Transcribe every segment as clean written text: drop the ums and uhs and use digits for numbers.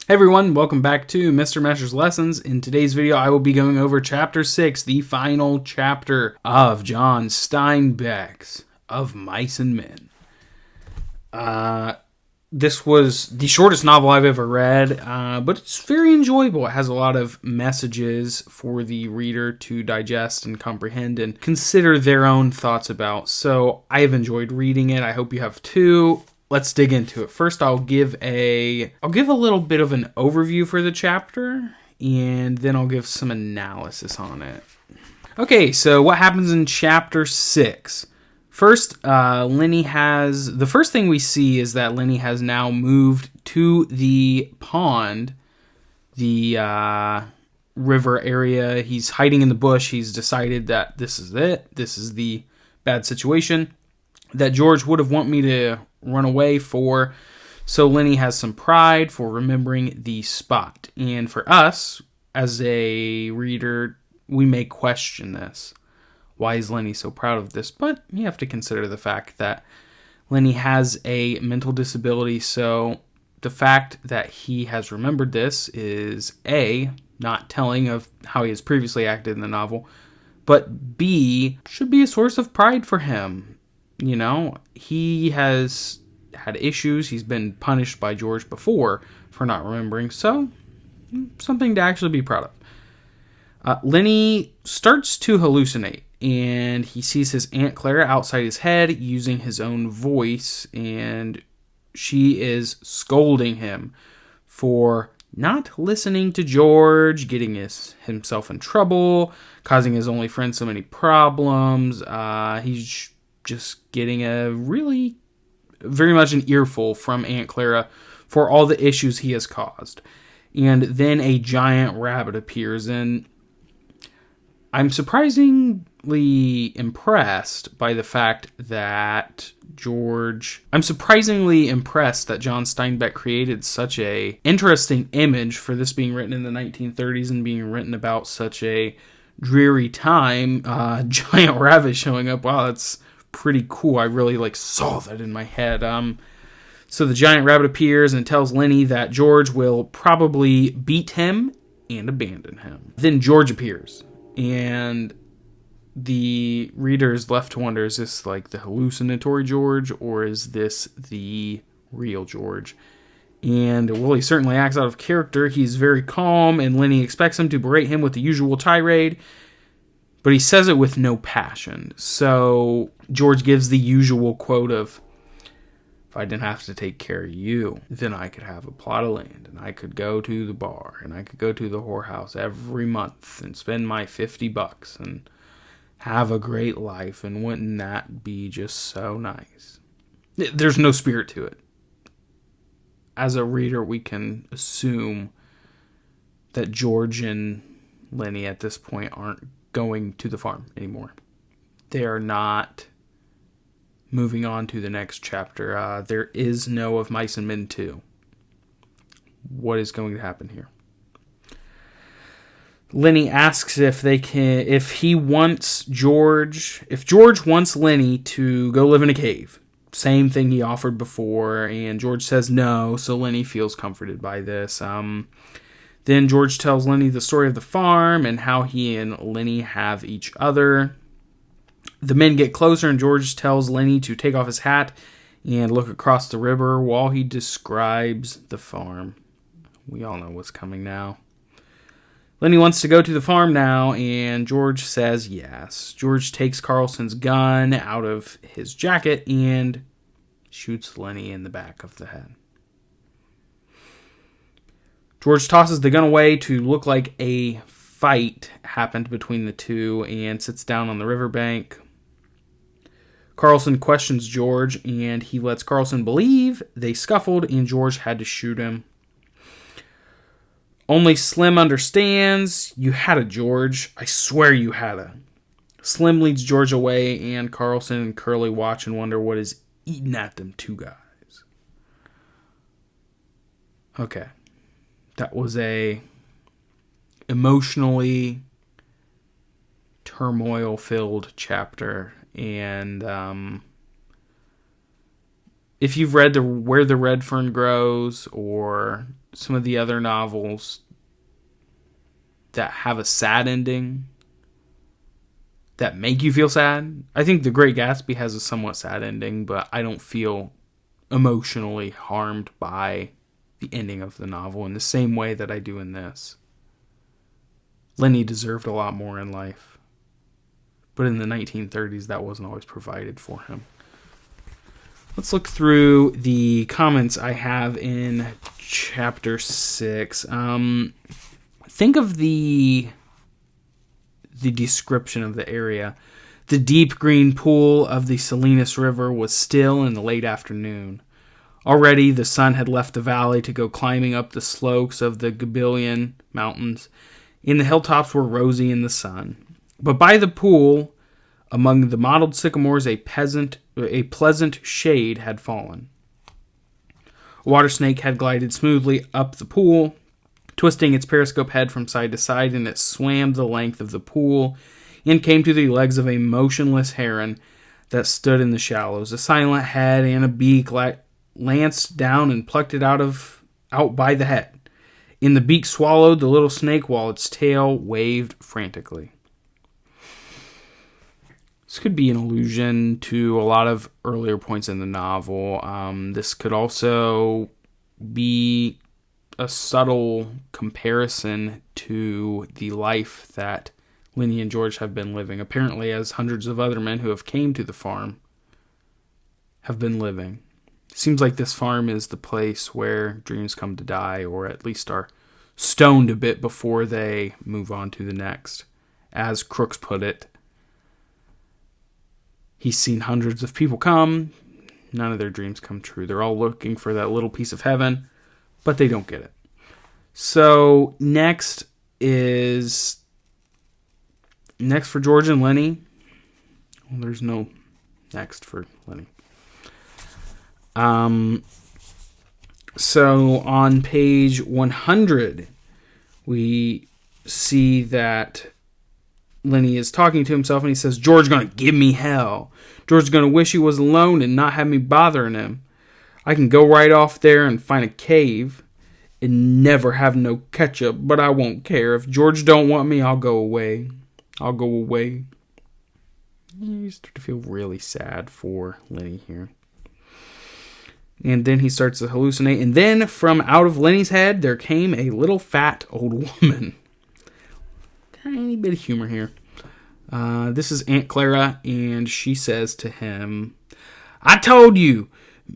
Hey everyone, welcome back to Mr. Mescher's Lessons. In today's video, I will be going over Chapter 6, the final chapter of John Steinbeck's Of Mice and Men. This was the shortest novel I've ever read, but it's very enjoyable. It has a lot of messages for the reader to digest and comprehend and consider their own thoughts about. So I have enjoyed reading it. I hope you have too. Let's dig into it. First, I'll give a little bit of an overview for the chapter, and then I'll give some analysis on it. Okay, so what happens in Chapter 6? First, the first thing we see is that Lenny has now moved to the pond, the river area. He's hiding in the bush. He's decided that this is it. This is the bad situation that George would have wanted me to run away for. So Lenny has some pride for remembering the spot. And for us, as a reader, we may question this. Why is Lenny so proud of this? But you have to consider the fact that Lenny has a mental disability. So the fact that he has remembered this is A, not telling of how he has previously acted in the novel, but B, should be a source of pride for him. You know, he has had issues. He's been punished by George before for not remembering. So, something to actually be proud of. Lenny starts to hallucinate, and he sees his Aunt Clara outside his head using his own voice, and she is scolding him for not listening to George, getting himself in trouble, causing his only friend so many problems. He's just getting very much an earful from Aunt Clara for all the issues he has caused. And then a giant rabbit appears, and I'm surprisingly impressed by the fact that I'm surprisingly impressed that John Steinbeck created such a interesting image for this being written in the 1930s and being written about such a dreary time. Giant rabbit showing up. Wow, that's pretty cool. I really saw that in my head. So the giant rabbit appears and tells Lenny that George will probably beat him and abandon him. Then George appears, and the reader is left to wonder, is this like the hallucinatory George, or is this the real George? And well, he certainly acts out of character. He's very calm, and Lenny expects him to berate him with the usual tirade, but he says it with no passion. So George gives the usual quote of, if I didn't have to take care of you, then I could have a plot of land, and I could go to the bar, and I could go to the whorehouse every month and spend my $50 and have a great life, and wouldn't that be just so nice? There's no spirit to it. As a reader, we can assume that George and Lenny at this point aren't going to the farm anymore. They are not moving on to the next chapter. There is no Of Mice and Men 2. What is going to happen here? Lenny asks if George wants Lenny to go live in a cave. Same thing he offered before, and George says no, so Lenny feels comforted by this. Then George tells Lenny the story of the farm and how he and Lenny have each other. The men get closer, and George tells Lenny to take off his hat and look across the river while he describes the farm. We all know what's coming now. Lenny wants to go to the farm now, and George says yes. George takes Carlson's gun out of his jacket and shoots Lenny in the back of the head. George tosses the gun away to look like a fight happened between the two and sits down on the riverbank. Carlson questions George, and he lets Carlson believe they scuffled and George had to shoot him. Only Slim understands. You had a George. I swear you had a. Slim leads George away, and Carlson and Curly watch and wonder what is eating at them two guys. Okay. That was a emotionally turmoil-filled chapter, and if you've read Where the Red Fern Grows or some of the other novels that have a sad ending, that make you feel sad. I think The Great Gatsby has a somewhat sad ending, but I don't feel emotionally harmed by the ending of the novel in the same way that I do in this. Lenny deserved a lot more in life, but in the 1930s, that wasn't always provided for him. Let's look through the comments I have in chapter 6. Think of the description of the area. The deep green pool of the Salinas River was still in the late afternoon. Already the sun had left the valley to go climbing up the slopes of the Gabillion Mountains, and the hilltops were rosy in the sun. But by the pool, among the mottled sycamores, a pleasant shade had fallen. A water snake had glided smoothly up the pool, twisting its periscope head from side to side, and it swam the length of the pool and came to the legs of a motionless heron that stood in the shallows. A silent head and a beak lanced down and plucked it out by the head. And the beak swallowed the little snake while its tail waved frantically. This could be an allusion to a lot of earlier points in the novel. This could also be a subtle comparison to the life that Lenny and George have been living, apparently as hundreds of other men who have came to the farm have been living. Seems like this farm is the place where dreams come to die, or at least are stoned a bit before they move on to the next. As Crooks put it, he's seen hundreds of people come, none of their dreams come true. They're all looking for that little piece of heaven, but they don't get it. So next for George and Lenny. Well, there's no next for Lenny. So on page 100, we see that Lenny is talking to himself, and he says, George gonna give me hell. George's gonna wish he was alone and not have me bothering him. I can go right off there and find a cave and never have no ketchup, but I won't care. If George don't want me, I'll go away. I'll go away. You start to feel really sad for Lenny here. And then he starts to hallucinate. And then from out of Lenny's head, there came a little fat old woman. Tiny bit of humor here. This is Aunt Clara, and she says to him, I told you,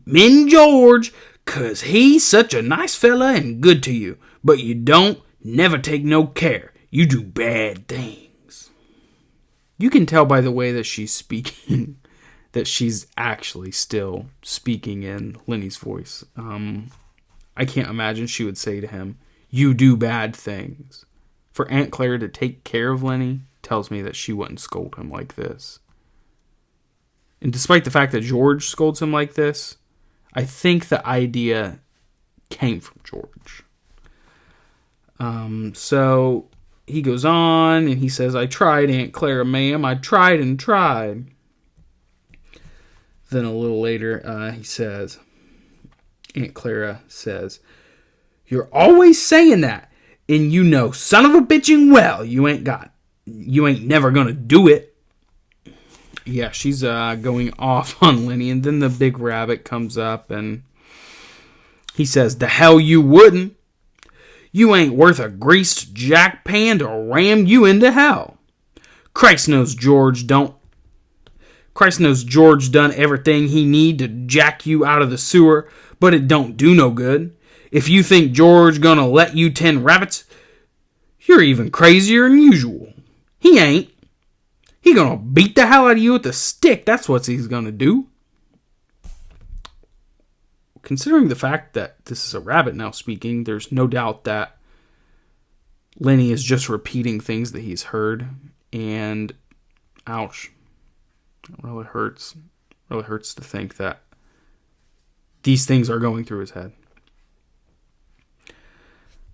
mend George, 'cause he's such a nice fella and good to you. But you don't never take no care. You do bad things. You can tell by the way that she's speaking that she's actually still speaking in Lenny's voice. I can't imagine she would say to him, you do bad things. For Aunt Clara to take care of Lenny tells me that she wouldn't scold him like this. And despite the fact that George scolds him like this, I think the idea came from George. So he goes on and he says, I tried, Aunt Clara, ma'am. I tried and tried. Then a little later, he says, Aunt Clara says, you're always saying that, and you know son of a bitching well you ain't never gonna do it. Yeah, she's going off on Lenny, and then the big rabbit comes up and he says, the hell you wouldn't. You ain't worth a greased jackpan to ram you into hell. Christ knows George done everything he need to jack you out of the sewer, but it don't do no good. If you think George gonna let you 10 rabbits, you're even crazier than usual. He ain't. He gonna beat the hell out of you with a stick. That's what he's gonna do. Considering the fact that this is a rabbit now speaking, there's no doubt that Lenny is just repeating things that he's heard. And ouch. It really hurts. It really hurts to think that these things are going through his head.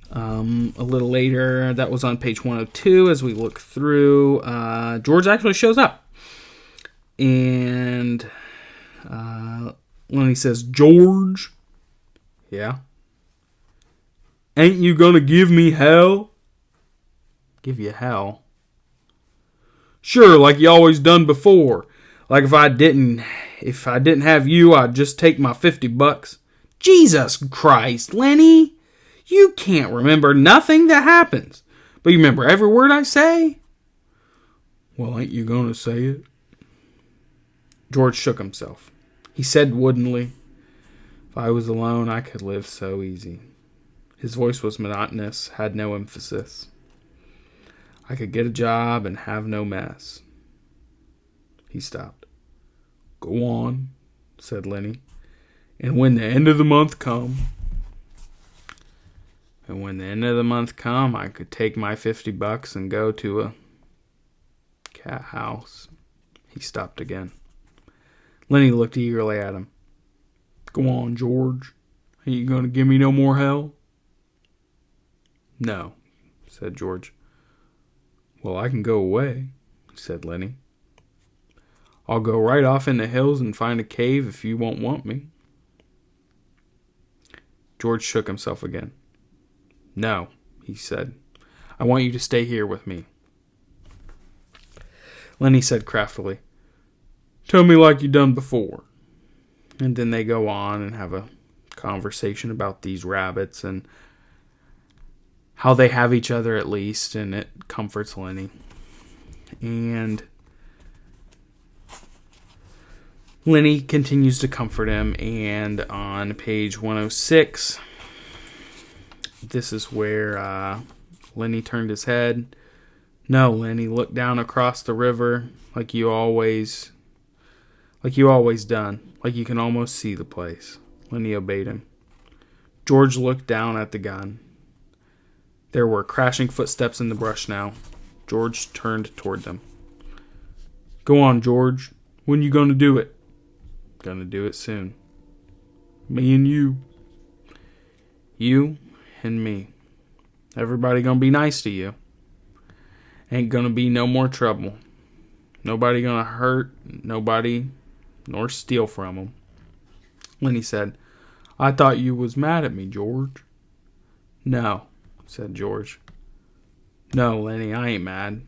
A little later, that was on page 102, as we look through, George actually shows up. And Lenny says, George? Yeah? Ain't you gonna give me hell? Give you hell? Sure, like you always done before. Like if I didn't have you, I'd just take my $50. Jesus Christ, Lenny! You can't remember nothing that happens. But you remember every word I say? Well, ain't you gonna say it? George shook himself. He said woodenly, if I was alone, I could live so easy. His voice was monotonous, had no emphasis. I could get a job and have no mess. He stopped. Go on, said Lenny. And when the end of the month come, I could take my $50 and go to a cat house. He stopped again. Lenny looked eagerly at him. Go on, George. Ain't you going to give me no more hell? No, said George. Well, I can go away, said Lenny. I'll go right off in the hills and find a cave if you won't want me. George shook himself again. No, he said. I want you to stay here with me. Lenny said craftily, Tell me like you done before. And then they go on and have a conversation about these rabbits and how they have each other at least, and it comforts Lenny. And Lenny continues to comfort him, and on page 106, this is where Lenny turned his head. No, Lenny, look down across the river like you always done, like you can almost see the place. Lenny obeyed him. George looked down at the gun. There were crashing footsteps in the brush now. George turned toward them. Go on, George. When you gonna do it? Gonna do it soon. Me and you. You and me. Everybody gonna be nice to you. Ain't gonna be no more trouble. Nobody gonna hurt nobody nor steal from them. Lenny said, I thought you was mad at me, George. No, said George. No, Lenny, I ain't mad.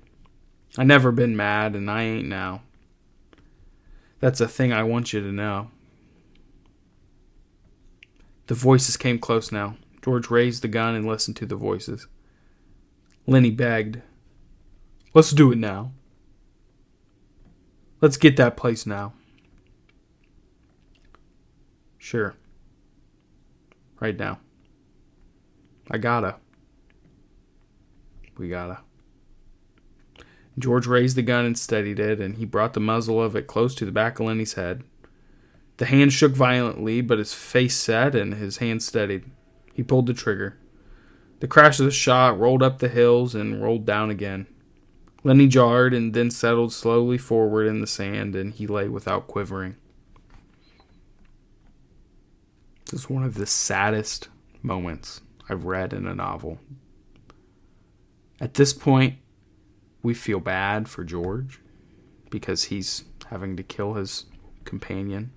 I never been mad, and I ain't now. That's a thing I want you to know. The voices came close now. George raised the gun and listened to the voices. Lenny begged, Let's do it now. Let's get that place now. Sure. Right now. I gotta. We gotta. George raised the gun and steadied it, and he brought the muzzle of it close to the back of Lenny's head. The hand shook violently, but his face set and his hand steadied. He pulled the trigger. The crash of the shot rolled up the hills and rolled down again. Lenny jarred and then settled slowly forward in the sand, and he lay without quivering. This is one of the saddest moments I've read in a novel. At this point, we feel bad for George because he's having to kill his companion,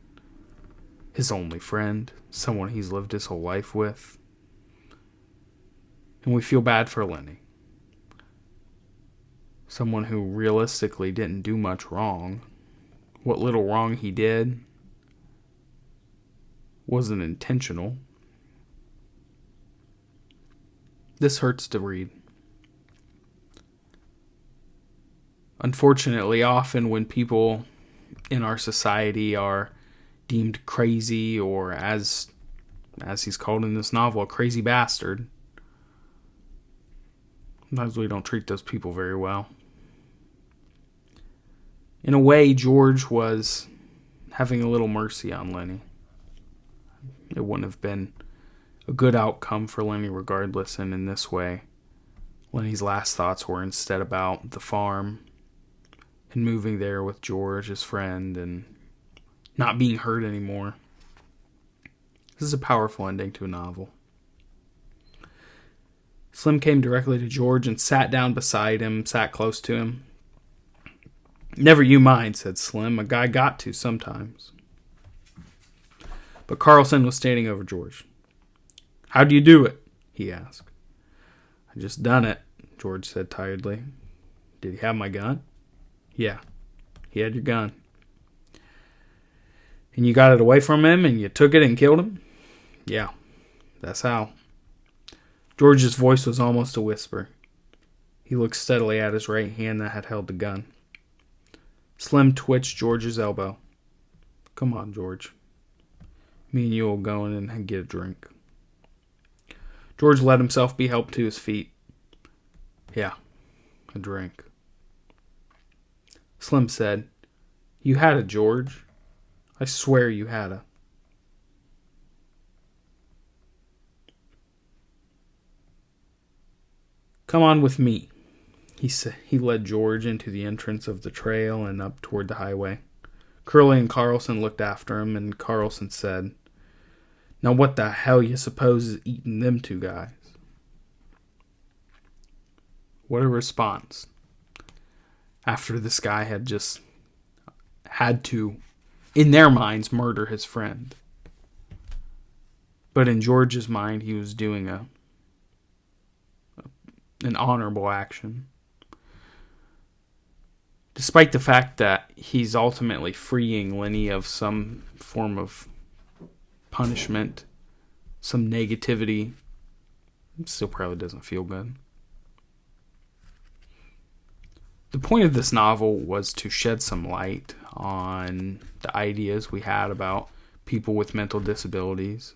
his only friend, someone he's lived his whole life with. And we feel bad for Lenny, someone who realistically didn't do much wrong. What little wrong he did wasn't intentional. This hurts to read. Unfortunately, often when people in our society are deemed crazy, or as he's called in this novel, a crazy bastard, sometimes we don't treat those people very well. In a way, George was having a little mercy on Lenny. It wouldn't have been a good outcome for Lenny regardless, and in this way, Lenny's last thoughts were instead about the farm and moving there with George, his friend, and not being hurt anymore. This is a powerful ending to a novel. Slim came directly to George and sat down beside him, sat close to him. Never you mind, said Slim. A guy got to sometimes. But Carlson was standing over George. "How do you do it?" he asked. "I just done it," George said tiredly. "Did he have my gun?" "Yeah, he had your gun." "And you got it away from him and you took it and killed him?" "Yeah, that's how." George's voice was almost a whisper. He looked steadily at his right hand that had held the gun. Slim twitched George's elbow. "Come on, George. Me and you will go in and get a drink." George let himself be helped to his feet. "Yeah, a drink." Slim said, "You had a, George. I swear you had a." "Come on with me," he said. He led George into the entrance of the trail and up toward the highway. Curley and Carlson looked after him, and Carlson said, "Now what the hell you suppose is eating them two guys?" What a response. After this guy had just had to, in their minds, murder his friend. But in George's mind, he was doing an honorable action. Despite the fact that he's ultimately freeing Lenny of some form of punishment, some negativity, it still probably doesn't feel good. The point of this novel was to shed some light on the ideas we had about people with mental disabilities,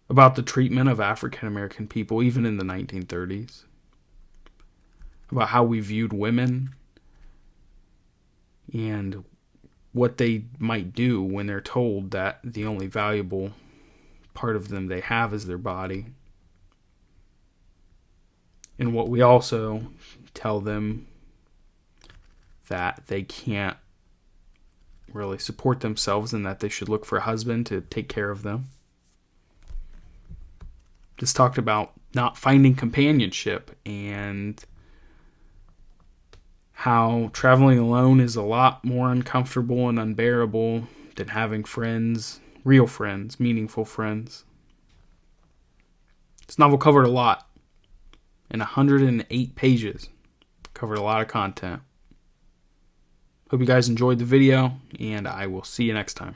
about the treatment of African American people even in the 1930s, about how we viewed women and what they might do when they're told that the only valuable part of them they have is their body. And what we also tell them that they can't really support themselves and that they should look for a husband to take care of them. Just talked about not finding companionship and how traveling alone is a lot more uncomfortable and unbearable than having friends, real friends, meaningful friends. This novel covered a lot. In 108 pages. Covered a lot of content. Hope you guys enjoyed the video, and I will see you next time.